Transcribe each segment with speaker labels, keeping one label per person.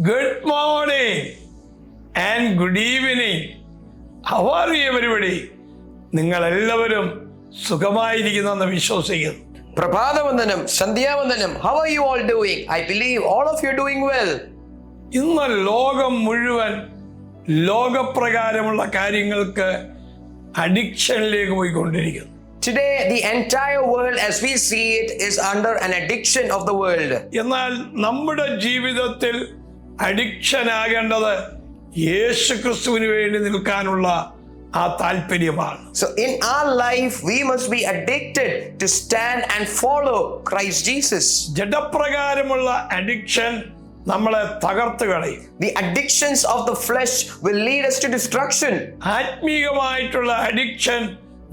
Speaker 1: Good morning and good evening. How are you everybody? നിങ്ങൾ എല്ലാവരും സുഖമായിരിക്കുന്നെന്ന് വിശ്വസിക്കുന്നു.
Speaker 2: പ്രഭാതവന്ദനം, സന്ധ്യാവന്ദനം. How are you all doing? I believe all of you are doing well.
Speaker 1: ഇന്ന് ലോകം മുഴുവൻ ലോകപ്രകാരമുള്ള കാര്യങ്ങൾക്ക് അഡിക്ഷനിലേക്ക് പോയിക്കൊണ്ടിരിക്കുന്നു.
Speaker 2: Today the entire world as we see it is under an addiction of the world.
Speaker 1: എന്നാൽ നമ്മുടെ ജീവിതത്തിൽ അഡിക്ഷൻ ആകേണ്ടത് യേശുക്രിസ്തുവിന് വേണ്ടി നിൽക്കാനുള്ള ആ താല്പര്യമാണ്.
Speaker 2: So in our life we must be addicted to stand and follow Christ Jesus.
Speaker 1: ജഡപ്രകാരമുള്ള അഡിക്ഷൻ നമ്മളെ തകർത്ത് കളയും.
Speaker 2: The addictions of the flesh will lead us to destruction.
Speaker 1: ആത്മീയമായിട്ടുള്ള അഡിക്ഷൻ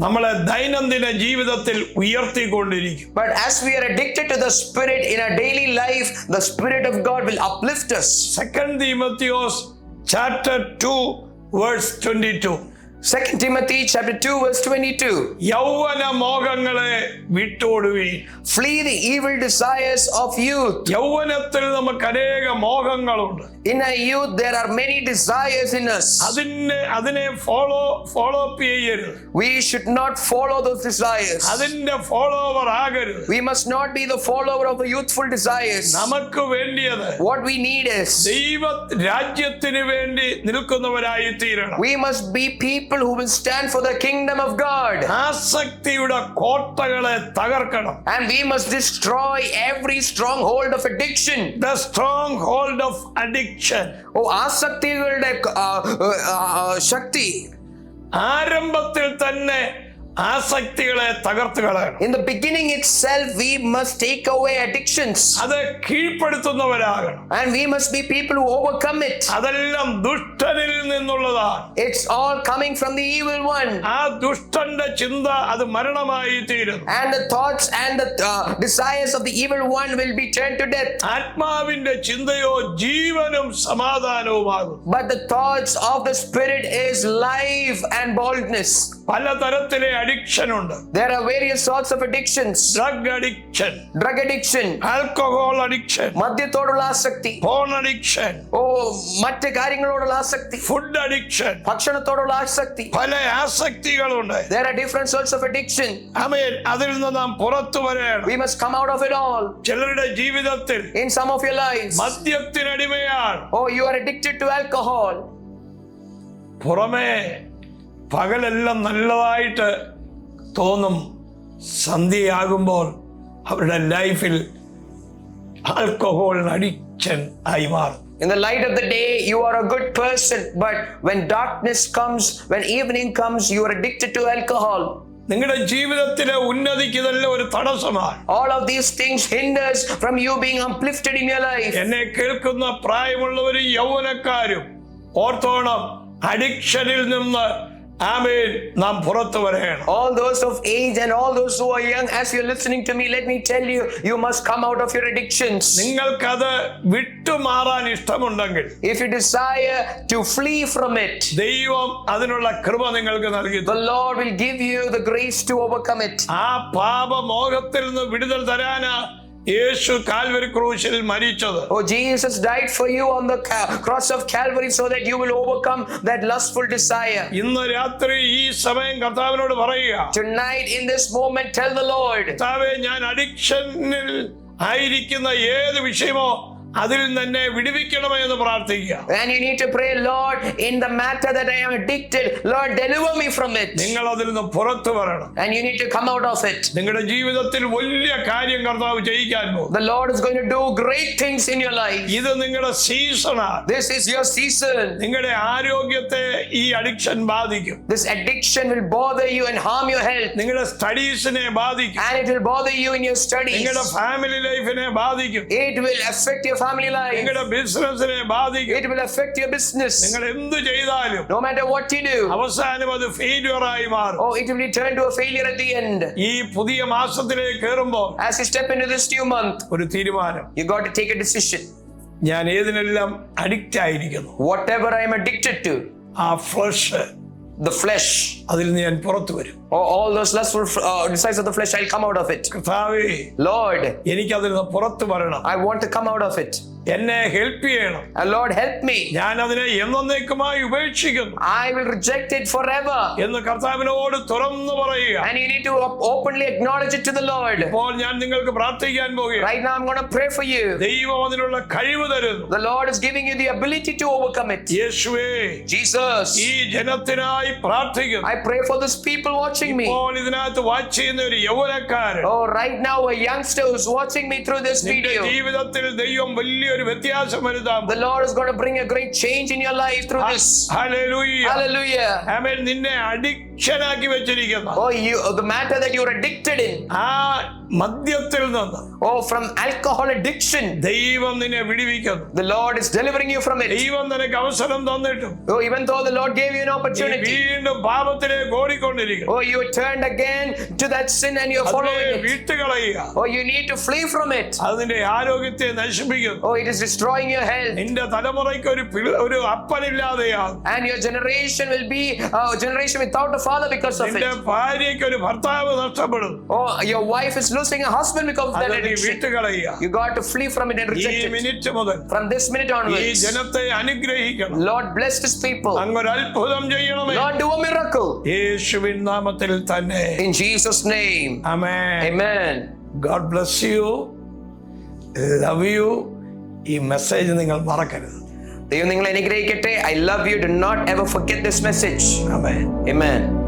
Speaker 1: നമ്മളെ ദൈനംദിന ജീവിതത്തിൽ ഉയർത്തിക്കൊണ്ടിരിക്കും.
Speaker 2: But as we are addicted to the Spirit in our daily life, the Spirit of God will uplift us.
Speaker 1: 2 Timotheus chapter 2 verse 22.
Speaker 2: 2 Timothy chapter 2 verse 22.
Speaker 1: യൗവന മോഹങ്ങളെ വിട്ടോടുവീൻ.
Speaker 2: Flee the evil desires of youth.
Speaker 1: യൗവനത്തിൽ നമുക്ക് അനേക മോഹങ്ങളുണ്ട്.
Speaker 2: In our youth there are many desires in us.
Speaker 1: അതിനെ follow up ചെയ്യരുത്.
Speaker 2: We should not follow those desires.
Speaker 1: അതിന്റെ follower ആകരുത്.
Speaker 2: We must not be the follower of the youthful desires.
Speaker 1: നമുക്ക് വേണ്ടിയത്
Speaker 2: What we need is
Speaker 1: ദൈവ രാജ്യത്തിന് വേണ്ടി നിൽക്കുന്നവരായി തീരണം.
Speaker 2: we must be people who will stand for the kingdom of God.
Speaker 1: ആസക്തിയുടെ കോട്ടകളെ തകർക്കണം.
Speaker 2: And we must destroy every stronghold of addiction.
Speaker 1: The stronghold of addiction.
Speaker 2: Oh, ആസക്തികളുടെ ശക്തി.
Speaker 1: ആരംഭത്തിൽ തന്നെ ആസക്തികളെ തകർത്ത് കളയണം.
Speaker 2: In the beginning itself we must take away addictions.
Speaker 1: അത് കീഴ്പ്പെടുത്തുന്നവരാകണം.
Speaker 2: And we must be people who overcome it.
Speaker 1: അതെല്ലാം ദുഷ്ടനിൽ നിന്നുള്ളതാണ്.
Speaker 2: It's all coming from the evil one.
Speaker 1: ആ ദുഷ്ടന്റെ ചിന്ത അത് മരണമായി തീരുന്നു.
Speaker 2: And the thoughts and the desires of the evil one will be turned to death.
Speaker 1: ആത്മാവിന്റെ ചിന്തയോ ജീവനും സമാധാനവുമാകും.
Speaker 2: But the thoughts of the Spirit is life and boldness.
Speaker 1: പലതരത്തിലെ addiction ഉണ്ട്.
Speaker 2: There are various sorts of addictions.
Speaker 1: Drug addiction, alcohol addiction,
Speaker 2: മദ്യത്തോടുള്ള ആസക്തി,
Speaker 1: porn addiction,
Speaker 2: മറ്റ് കാര്യങ്ങളോടുള്ള ആസക്തി,
Speaker 1: food addiction,
Speaker 2: ഭക്ഷണത്തോടുള്ള ആസക്തി.
Speaker 1: പല ആസക്തികളുണ്ട്.
Speaker 2: There are different sorts of addiction.
Speaker 1: ആമേൻ. അതിൽ നിന്ന് നാം പുറത്തു വരണം.
Speaker 2: We must come out of it all.
Speaker 1: ചിലരുടെ ജീവിതത്തിൽ
Speaker 2: In some of your lives,
Speaker 1: മദ്യത്തിനടിമയാണ്.
Speaker 2: you are addicted to alcohol.
Speaker 1: പുറമേ പകലെല്ലാം നല്ലതായിട്ട് തോന്നും, സന്ധ്യയാകുമ്പോൾ അവരുടെ ലൈഫിൽ ആൽക്കഹോളിന് അഡിക്ഷൻ ആയി മാറും.
Speaker 2: In the light of the day you are a good person, but when darkness comes, when evening comes, you are addicted to alcohol.
Speaker 1: നിങ്ങളുടെ ജീവിതത്തിലെ ഉന്നതിക്ക് ഇതെല്ലാം ഒരു തടസ്സമാണ്.
Speaker 2: All of these things hinders from you being uplifted in your life.
Speaker 1: എന്നെ കേൾക്കുന്ന പ്രായമുള്ളവരും യൗവനക്കാരും ഓർത്തോണം, അഡിക്ഷനിൽ നിന്ന് ആമേൻ നാം പുറത്തു വരണം.
Speaker 2: All those of age and all those who are young, as you're listening to me, let me tell you, you must come out of your addictions.
Speaker 1: നിങ്ങൾക്കത് വിട്ടുമാറാൻ ഇഷ്ടമുണ്ടെങ്കിൽ,
Speaker 2: if you desire to flee from it,
Speaker 1: ദൈവം അതിനുള്ള കൃപ നിങ്ങൾക്ക് നൽകി.
Speaker 2: the Lord will give you the grace to overcome it.
Speaker 1: ആ പാപമോഹത്തിൽ നിന്ന് വിടുതൽ തരാനാ യേശു കാൽവരി ക്രൂശിൽ മരിച്ചത്.
Speaker 2: Jesus died for you on the cross of Calvary so that you will overcome that lustful desire.
Speaker 1: ഇന്ന് രാത്രി ഈ സമയം കർത്താവിനോട് പറയുക,
Speaker 2: tonight in this moment tell the Lord,
Speaker 1: കർത്താവേ, ഞാൻ അഡിക്ഷനിൽ ആയിരിക്കുന്ന ഏത് വിഷയമോ അതിൽ തന്നെ വിടുവിക്കണമേ എന്ന് പ്രാർത്ഥിക്കുക.
Speaker 2: and you need to pray, Lord, in the matter that I am addicted, Lord, deliver me from it.
Speaker 1: നിങ്ങൾ അതിൽ നിന്ന് പുറത്തു വരണം.
Speaker 2: and you need to come out of it.
Speaker 1: നിങ്ങളുടെ ജീവിതത്തിൽ വലിയ കാര്യം കർത്താവ് ചെയ്യിക്കാൻ പോകും.
Speaker 2: the Lord is going to do great things in your life.
Speaker 1: ഇത് നിങ്ങളുടെ സീസണാണ്.
Speaker 2: this is your season.
Speaker 1: നിങ്ങളുടെ ആരോഗ്യത്തെ ഈ അഡിക്ഷൻ ബാധിക്കും.
Speaker 2: this addiction will bother you and harm your health.
Speaker 1: നിങ്ങളുടെ സ്റ്റഡീസിനെ ബാധിക്കും.
Speaker 2: and it will bother you in your studies.
Speaker 1: നിങ്ങളുടെ ഫാമിലി ലൈഫിനെ ബാധിക്കും.
Speaker 2: it will affect your family life.
Speaker 1: നിങ്ങളുടെ ബിസിനസിനെ ബാധിക്കും.
Speaker 2: it will affect your business.
Speaker 1: നിങ്ങൾ എന്ത് ചെയ്താലും
Speaker 2: no matter what you do,
Speaker 1: അവസാനം അത് ഫെയിലിയർ ആയി മാറും.
Speaker 2: it will turn to a failure at the end.
Speaker 1: ഈ പുതിയ മാസത്തിലേക്ക് കയറുമ്പോൾ
Speaker 2: as you step into this new month,
Speaker 1: ഒരു തീരുമാനം.
Speaker 2: you got to take a decision.
Speaker 1: ഞാൻ ഏതിനെല്ലാം അഡിക്റ്റ് ആയിരിക്കുന്നു,
Speaker 2: whatever I am addicted to,
Speaker 1: ആ ഫ്ലഷ്,
Speaker 2: the flesh,
Speaker 1: അതിൽ നിന്ന് ഞാൻ പുറത്തു വരും.
Speaker 2: all those lustful desires of the flesh, I'll come out of it.
Speaker 1: കർത്താവേ,
Speaker 2: Lord,
Speaker 1: എനിക്ക് അതിൽ നിന്ന് പുറത്തു വരണം.
Speaker 2: I want to come out of it.
Speaker 1: എന്നെ ഹെൽപ്പ് ചെയ്യണം.
Speaker 2: Lord, help me.
Speaker 1: ഞാൻ അതിനെ എന്നേക്കുമായി ഉപേക്ഷിക്കുന്നു
Speaker 2: I will reject it forever.
Speaker 1: എന്ന് കർത്താവിനോട് തുറന്നു പറയുക.
Speaker 2: And you need to openly acknowledge it to the Lord.
Speaker 1: ഇപ്പോൾ ഞാൻ നിങ്ങൾക്ക് പ്രാർത്ഥിക്കാൻ പോകുകയാണ്.
Speaker 2: Right now I'm going to pray for you.
Speaker 1: ദൈവം അതിനുള്ള കഴിവ് തരുന്നു.
Speaker 2: The Lord is giving you the ability to overcome it.
Speaker 1: യേശുവേ,
Speaker 2: Jesus,
Speaker 1: ഈ ജനത്തിനായി പ്രാർത്ഥിക്കുന്നു.
Speaker 2: I pray for these people watching me.
Speaker 1: ഇപ്പോൾ ഇതിനകത്ത് വാച്ച് ചെയ്യുന്ന ഒരു യൗവനക്കാരൻ,
Speaker 2: Oh, right now a youngster who's watching me through this
Speaker 1: നിന്റെ
Speaker 2: video.
Speaker 1: ജീവിതത്തിൽ ദൈവം വലിയൊരു വ്യത്യാസം വരുത്താം.
Speaker 2: The Lord is going to bring a great change in your life through this.
Speaker 1: Hallelujah.
Speaker 2: Hallelujah.
Speaker 1: ആമേൻ. നിന്നെ അഡിക്ഷനാക്കി വെച്ചിരിക്കുന്ന
Speaker 2: Oh, the matter that you're addicted in.
Speaker 1: ആ മദ്യത്തിൽ നിന്ന്,
Speaker 2: Oh, from alcohol addiction.
Speaker 1: ദൈവം നിന്നെ വിടുവിക്കുന്നു.
Speaker 2: The Lord is delivering you from it.
Speaker 1: ദൈവം നിനക്ക് അവസരം തന്നിട്ടും
Speaker 2: Oh, even though the Lord gave you an
Speaker 1: നീ
Speaker 2: opportunity.
Speaker 1: വീണ്ടും പാപത്തിലേക്ക് ഓടിക്കൊണ്ടിരിക്കുന്നു.
Speaker 2: Oh, you turned again to that sin and you're
Speaker 1: അതിനെ
Speaker 2: following it.
Speaker 1: വിട്ടുകളയുക.
Speaker 2: Oh, you need to flee from it.
Speaker 1: അത് നിന്റെ ആരോഗ്യത്തെ നശിപ്പിക്കുന്നു.
Speaker 2: Oh, it is destroying your health.
Speaker 1: നിന്റെ തലമുറയ്ക്ക് ഒരു അപ്പനില്ലാതെയാകും.
Speaker 2: And your generation will be a generation without a father because of
Speaker 1: നിന്റെ
Speaker 2: it.
Speaker 1: ഭാര്യയ്ക്ക് ഒരു ഭർത്താവ് നഷ്ടപ്പെടും.
Speaker 2: Oh, your wife is losing a husband because of
Speaker 1: അത്
Speaker 2: that
Speaker 1: നീ
Speaker 2: addiction.
Speaker 1: വിട്ടുകളയുക.
Speaker 2: You got to flee from it and
Speaker 1: ഈ
Speaker 2: reject it.
Speaker 1: Minute മുതൽ
Speaker 2: From this minute
Speaker 1: ഈ
Speaker 2: onwards,
Speaker 1: ജനത്തെ അനുഗ്രഹിക്കണം.
Speaker 2: Lord bless His people.
Speaker 1: അങ്ങൊരു അത്ഭുതം ചെയ്യണമേ.
Speaker 2: Lord do a miracle.
Speaker 1: യേശുവിൻ നാമത്തിൽ തന്നെ.
Speaker 2: In Jesus' name.
Speaker 1: Amen.
Speaker 2: Amen.
Speaker 1: God bless you. Love you. ഈ മെസ്സേജ് നിങ്ങൾ മറക്കരുത്.
Speaker 2: ദൈവം നിങ്ങളെ അനുഗ്രഹിക്കട്ടെ. I love you. Do not ever forget this message.
Speaker 1: Amen.
Speaker 2: Amen.